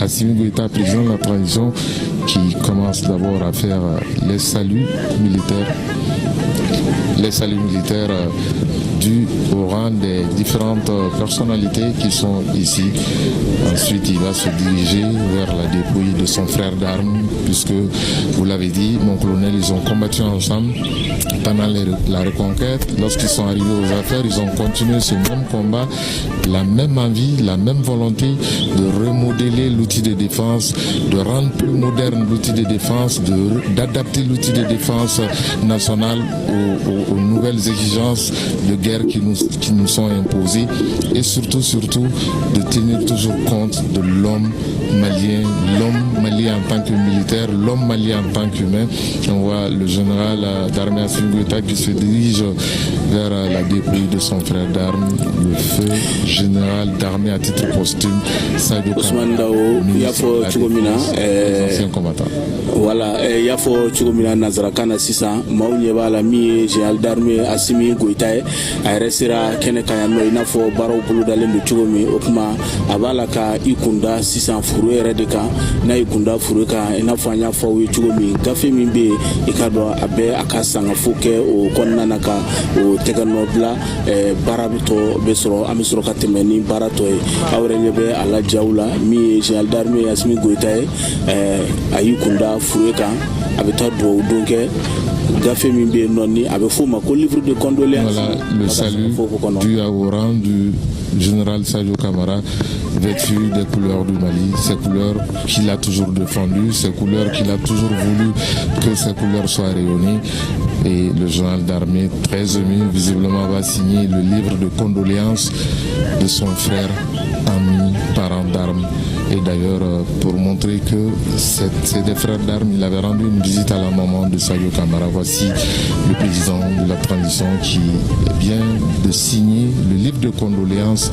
Assimi Goïta, président de la transition, qui commence d'abord à faire les saluts militaires dus au rang des différentes personnalités qui sont ici. Ensuite, il va se diriger vers la dépouille de son frère d'armes, puisque, vous l'avez dit, mon colonel, ils ont combattu ensemble pendant la reconquête. Lorsqu'ils sont arrivés aux affaires, ils ont continué ce même combat, la même envie, la même volonté de remodeler l'outil de défense, de rendre plus moderne l'outil de défense, d'adapter l'outil de défense national aux nouvelles exigences de guerre qui nous sont imposées, et surtout de tenir toujours compte de l'homme malien en tant que militaire, l'homme malien en tant qu'humain. On voit le général d'armée Assimi Goïta qui se dirige vers la dépouille de son frère d'armes, le feu général d'armée à titre posthume, Sadio Kamara, ancien combattant. Voilà, Yafo Chugomina Nazarakana Sisa, Maounie Bala Mi, général d'armée Assimi Goïta, Aresira Kenekayano, Inafo Baro Buludalen de Chugomi, Okuma, Abalaka, Ikunda, Sisa Furu Redeka, Na Ikunda Furuka, Inafanya Fawi Chugomi, Gafi Mimbe, Ikado Abe Akasanga Fuke, ou Konanaka, ou Teganobla, Barabito, Besro, Amisro Katemeni, Baratoe, Aurelebe, Ala Jaula, Mi, général d'armée Assimi Goïta, Ayukunda Furuka, Abeta Do, donc, Gafi Mimbe Noni, avec Fouma, livre de condoléances. Voilà le salut dû au rang du général Sadio Kamara, vêtu des couleurs du Mali, ces couleurs qu'il a toujours défendues, ces couleurs qu'il a toujours voulu que ces couleurs soient rayonnées. Et le général d'armée, très ému, visiblement va signer le livre de condoléances de son frère, ami, parent d'armes. Et d'ailleurs, pour montrer que c'est des frères d'armes, il avait rendu une visite à la maman de Sadio Kamara. Voici le président de la transition qui vient de signer le livre de condoléances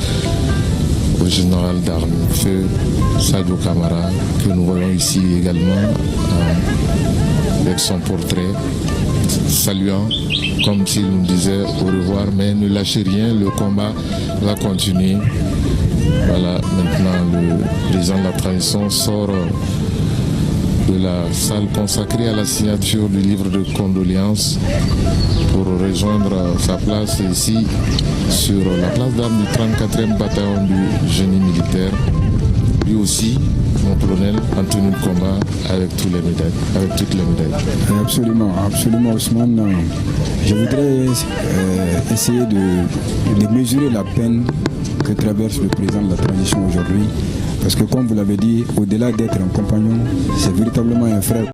au général d'armes, feu Sadio Kamara, que nous voyons ici également avec son portrait, saluant comme s'il nous disait au revoir, mais ne lâchez rien, le combat va continuer. Voilà, maintenant le président de la transition sort de la salle consacrée à la signature du livre de condoléances pour rejoindre sa place ici sur la place d'armes du 34e bataillon du génie militaire. Lui aussi, mon colonel, en tenue de combat avec toutes les médailles. Absolument Ousmane. Je voudrais essayer de mesurer la peine que traverse le président de la transition aujourd'hui. Parce que comme vous l'avez dit, au-delà d'être un compagnon, c'est véritablement un frère.